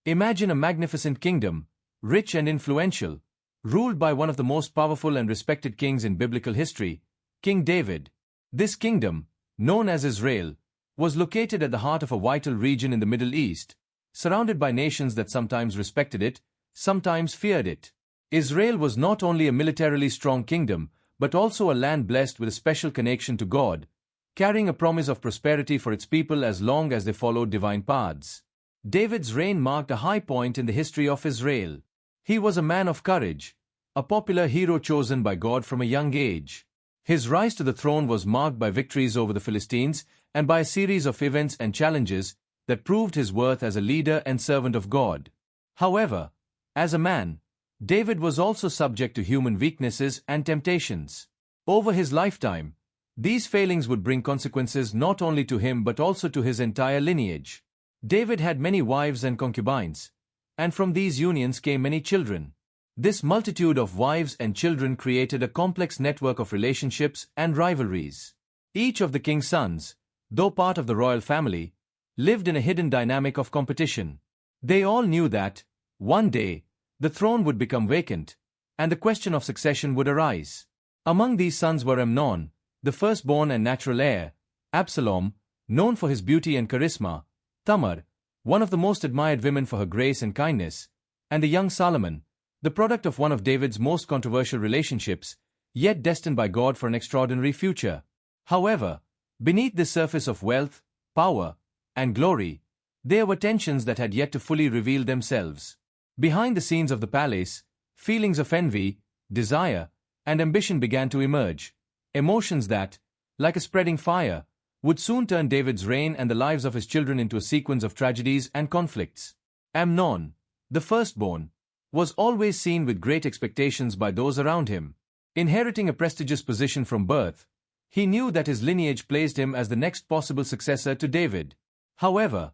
Imagine a magnificent kingdom, rich and influential, ruled by one of the most powerful and respected kings in biblical history, King David. This kingdom, known as Israel, was located at the heart of a vital region in the Middle East, surrounded by nations that sometimes respected it, sometimes feared it. Israel was not only a militarily strong kingdom, but also a land blessed with a special connection to God, carrying a promise of prosperity for its people as long as they followed divine paths. David's reign marked a high point in the history of Israel. He was a man of courage, a popular hero chosen by God from a young age. His rise to the throne was marked by victories over the Philistines and by a series of events and challenges that proved his worth as a leader and servant of God. However, as a man, David was also subject to human weaknesses and temptations. Over his lifetime, these failings would bring consequences not only to him but also to his entire lineage. David had many wives and concubines, and from these unions came many children. This multitude of wives and children created a complex network of relationships and rivalries. Each of the king's sons, though part of the royal family, lived in a hidden dynamic of competition. They all knew that, one day, the throne would become vacant, and the question of succession would arise. Among these sons were Amnon, the firstborn and natural heir, Absalom, known for his beauty and charisma, Tamar, one of the most admired women for her grace and kindness, and the young Solomon, the product of one of David's most controversial relationships, yet destined by God for an extraordinary future. However, beneath this surface of wealth, power, and glory, there were tensions that had yet to fully reveal themselves. Behind the scenes of the palace, feelings of envy, desire, and ambition began to emerge, emotions that, like a spreading fire, would soon turn David's reign and the lives of his children into a sequence of tragedies and conflicts. Amnon, the firstborn, was always seen with great expectations by those around him. Inheriting a prestigious position from birth, he knew that his lineage placed him as the next possible successor to David. However,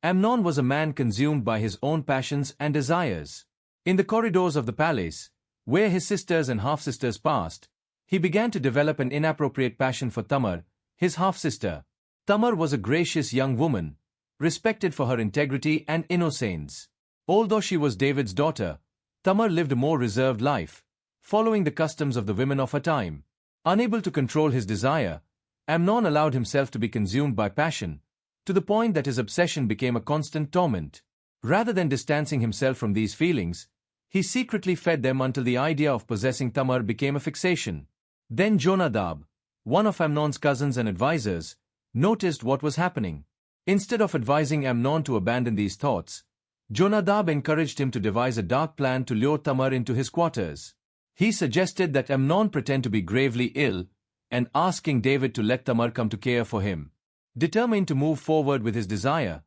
Amnon was a man consumed by his own passions and desires. In the corridors of the palace, where his sisters and half-sisters passed, he began to develop an inappropriate passion for Tamar, his half-sister. Tamar was a gracious young woman, respected for her integrity and innocence. Although she was David's daughter, Tamar lived a more reserved life, following the customs of the women of her time. Unable to control his desire, Amnon allowed himself to be consumed by passion, to the point that his obsession became a constant torment. Rather than distancing himself from these feelings, he secretly fed them until the idea of possessing Tamar became a fixation. Then Jonadab, one of Amnon's cousins and advisors, noticed what was happening. Instead of advising Amnon to abandon these thoughts, Jonadab encouraged him to devise a dark plan to lure Tamar into his quarters. He suggested that Amnon pretend to be gravely ill and ask King David to let Tamar come to care for him. Determined to move forward with his desire,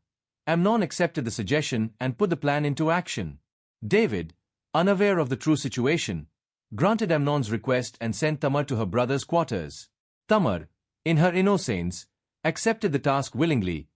Amnon accepted the suggestion and put the plan into action. David, unaware of the true situation, granted Amnon's request and sent Tamar to her brother's quarters. Tamar, in her innocence, accepted the task willingly,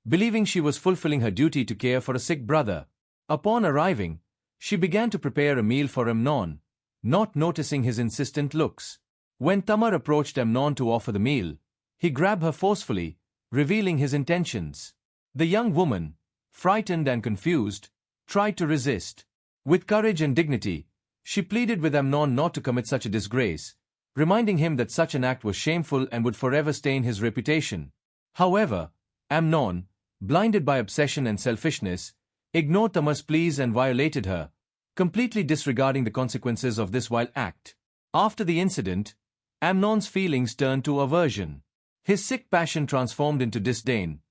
believing she was fulfilling her duty to care for a sick brother. Upon arriving, she began to prepare a meal for Amnon, not noticing his insistent looks. When Tamar approached Amnon to offer the meal, he grabbed her forcefully, revealing his intentions. The young woman, frightened and confused, tried to resist. With courage and dignity, she pleaded with Amnon not to commit such a disgrace, reminding him that such an act was shameful and would forever stain his reputation. However, Amnon, blinded by obsession and selfishness, ignored Tamar's pleas and violated her, completely disregarding the consequences of this vile act. After the incident, Amnon's feelings turned to aversion. His sick passion transformed into disdain,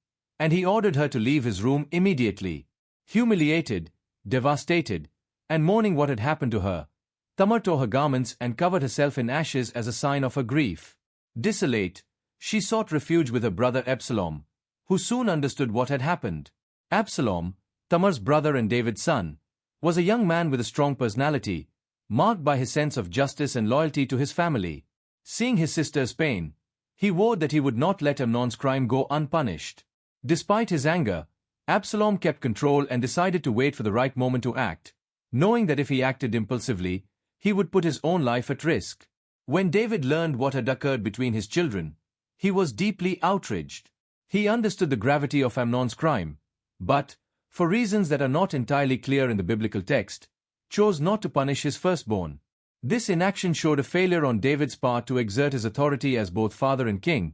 and he ordered her to leave his room immediately. Humiliated, devastated, and mourning what had happened to her, Tamar tore her garments and covered herself in ashes as a sign of her grief. Desolate, she sought refuge with her brother Absalom, who soon understood what had happened. Absalom, Tamar's brother and David's son, was a young man with a strong personality, marked by his sense of justice and loyalty to his family. Seeing his sister's pain, he vowed that he would not let Amnon's crime go unpunished. Despite his anger, Absalom kept control and decided to wait for the right moment to act, knowing that if he acted impulsively, he would put his own life at risk. When David learned what had occurred between his children, he was deeply outraged. He understood the gravity of Amnon's crime, but, for reasons that are not entirely clear in the biblical text, chose not to punish his firstborn. This inaction showed a failure on David's part to exert his authority as both father and king,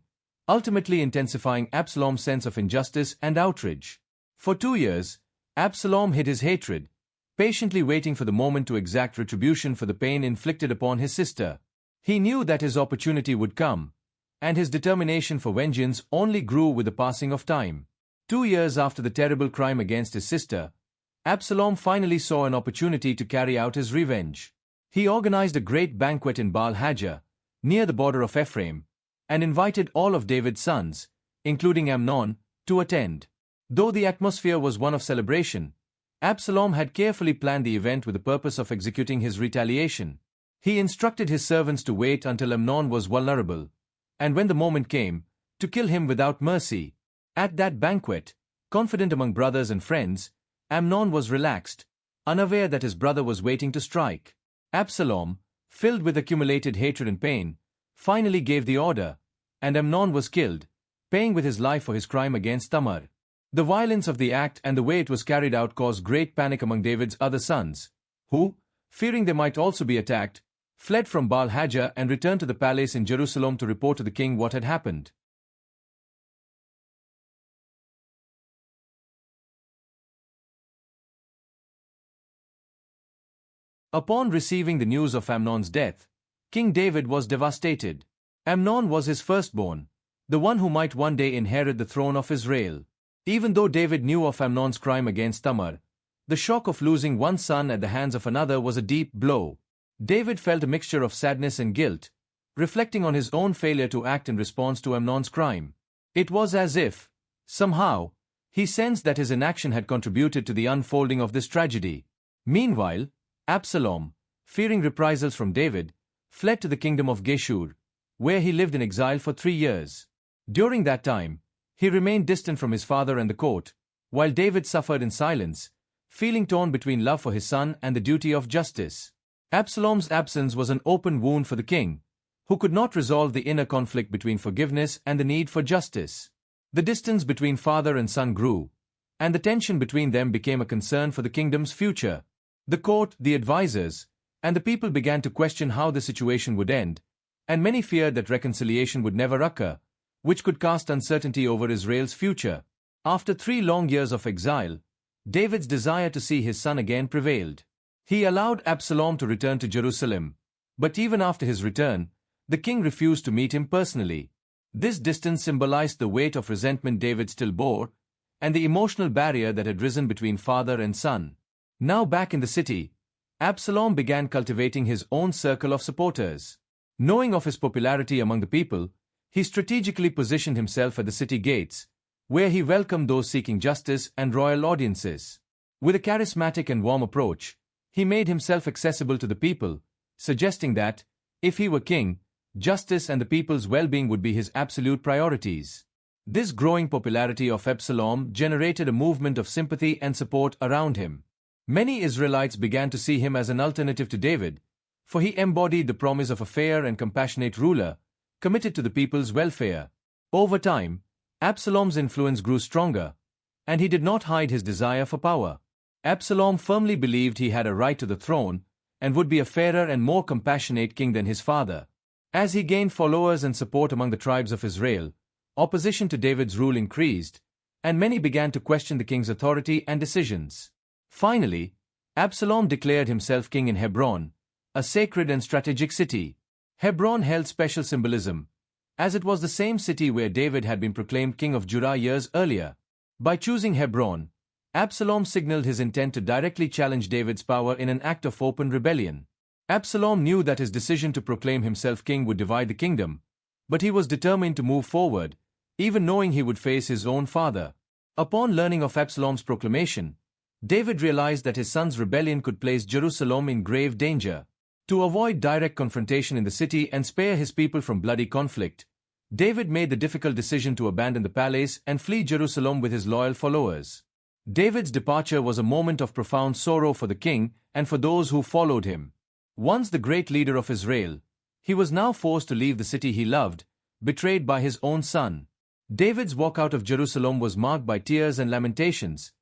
ultimately intensifying Absalom's sense of injustice and outrage. For 2 years, Absalom hid his hatred, patiently waiting for the moment to exact retribution for the pain inflicted upon his sister. He knew that his opportunity would come, and his determination for vengeance only grew with the passing of time. 2 years after the terrible crime against his sister, Absalom finally saw an opportunity to carry out his revenge. He organized a great banquet in Baal-Hajar, near the border of Ephraim, and invited all of David's sons, including Amnon, to attend. Though the atmosphere was one of celebration, Absalom had carefully planned the event with the purpose of executing his retaliation. He instructed his servants to wait until Amnon was vulnerable, and when the moment came, to kill him without mercy. At that banquet, confident among brothers and friends, Amnon was relaxed, unaware that his brother was waiting to strike. Absalom, filled with accumulated hatred and pain, finally gave the order, and Amnon was killed, paying with his life for his crime against Tamar. The violence of the act and the way it was carried out caused great panic among David's other sons, who, fearing they might also be attacked, fled from Baal-Hajar and returned to the palace in Jerusalem to report to the king what had happened. Upon receiving the news of Amnon's death, King David was devastated. Amnon was his firstborn, the one who might one day inherit the throne of Israel. Even though David knew of Amnon's crime against Tamar, the shock of losing one son at the hands of another was a deep blow. David felt a mixture of sadness and guilt, reflecting on his own failure to act in response to Amnon's crime. It was as if, somehow, he sensed that his inaction had contributed to the unfolding of this tragedy. Meanwhile, Absalom, fearing reprisals from David, fled to the kingdom of Geshur, where he lived in exile for 3 years. During that time, he remained distant from his father and the court, while David suffered in silence, feeling torn between love for his son and the duty of justice. Absalom's absence was an open wound for the king, who could not resolve the inner conflict between forgiveness and the need for justice. The distance between father and son grew, and the tension between them became a concern for the kingdom's future. The court, the advisors, and the people began to question how the situation would end, and many feared that reconciliation would never occur, which could cast uncertainty over Israel's future. After 3 long years of exile, David's desire to see his son again prevailed. He allowed Absalom to return to Jerusalem, but even after his return, the king refused to meet him personally. This distance symbolized the weight of resentment David still bore, and the emotional barrier that had risen between father and son. Now back in the city, Absalom began cultivating his own circle of supporters. Knowing of his popularity among the people, he strategically positioned himself at the city gates, where he welcomed those seeking justice and royal audiences. With a charismatic and warm approach, he made himself accessible to the people, suggesting that, if he were king, justice and the people's well-being would be his absolute priorities. This growing popularity of Absalom generated a movement of sympathy and support around him. Many Israelites began to see him as an alternative to David, for he embodied the promise of a fair and compassionate ruler, committed to the people's welfare. Over time, Absalom's influence grew stronger, and he did not hide his desire for power. Absalom firmly believed he had a right to the throne, and would be a fairer and more compassionate king than his father. As he gained followers and support among the tribes of Israel, opposition to David's rule increased, and many began to question the king's authority and decisions. Finally, Absalom declared himself king in Hebron, a sacred and strategic city. Hebron held special symbolism, as it was the same city where David had been proclaimed king of Judah years earlier. By choosing Hebron, Absalom signaled his intent to directly challenge David's power in an act of open rebellion. Absalom knew that his decision to proclaim himself king would divide the kingdom, but he was determined to move forward, even knowing he would face his own father. Upon learning of Absalom's proclamation, David realized that his son's rebellion could place Jerusalem in grave danger. To avoid direct confrontation in the city and spare his people from bloody conflict, David made the difficult decision to abandon the palace and flee Jerusalem with his loyal followers. David's departure was a moment of profound sorrow for the king and for those who followed him. Once the great leader of Israel, he was now forced to leave the city he loved, betrayed by his own son. David's walk out of Jerusalem was marked by tears and lamentations,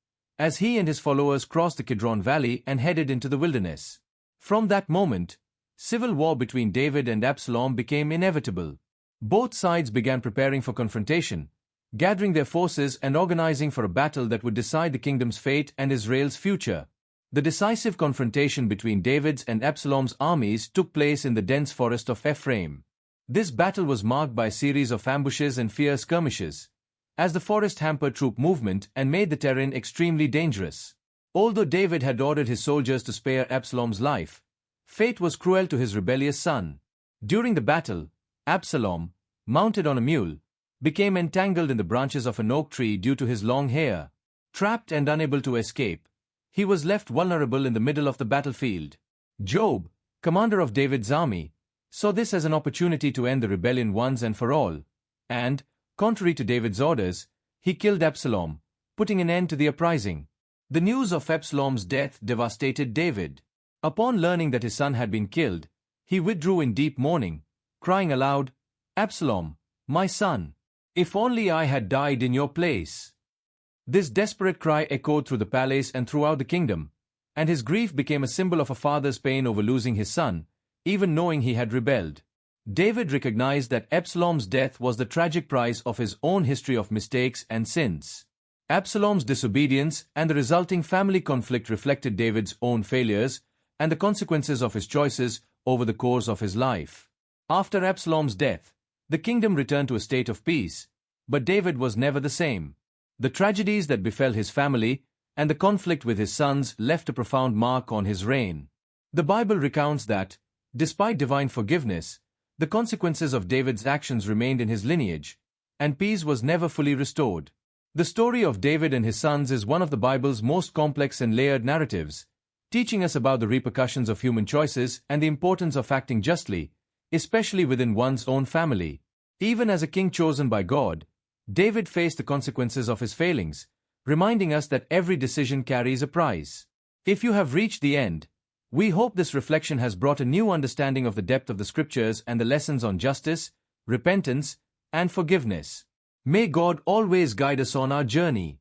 as he and his followers crossed the Kidron Valley and headed into the wilderness. From that moment, civil war between David and Absalom became inevitable. Both sides began preparing for confrontation, gathering their forces and organizing for a battle that would decide the kingdom's fate and Israel's future. The decisive confrontation between David's and Absalom's armies took place in the dense forest of Ephraim. This battle was marked by a series of ambushes and fierce skirmishes, as the forest hampered troop movement and made the terrain extremely dangerous. Although David had ordered his soldiers to spare Absalom's life, fate was cruel to his rebellious son. During the battle, Absalom, mounted on a mule, became entangled in the branches of an oak tree due to his long hair. Trapped and unable to escape, he was left vulnerable in the middle of the battlefield. Joab, commander of David's army, saw this as an opportunity to end the rebellion once and for all, and, contrary to David's orders, he killed Absalom, putting an end to the uprising. The news of Absalom's death devastated David. Upon learning that his son had been killed, he withdrew in deep mourning, crying aloud, "Absalom, my son, if only I had died in your place." This desperate cry echoed through the palace and throughout the kingdom, and his grief became a symbol of a father's pain over losing his son, even knowing he had rebelled. David recognized that Absalom's death was the tragic price of his own history of mistakes and sins. Absalom's disobedience and the resulting family conflict reflected David's own failures and the consequences of his choices over the course of his life. After Absalom's death, the kingdom returned to a state of peace, but David was never the same. The tragedies that befell his family and the conflict with his sons left a profound mark on his reign. The Bible recounts that, despite divine forgiveness, the consequences of David's actions remained in his lineage, and peace was never fully restored. The story of David and his sons is one of the Bible's most complex and layered narratives, teaching us about the repercussions of human choices and the importance of acting justly, especially within one's own family. Even as a king chosen by God, David faced the consequences of his failings, reminding us that every decision carries a price. If you have reached the end, we hope this reflection has brought a new understanding of the depth of the scriptures and the lessons on justice, repentance, and forgiveness. May God always guide us on our journey.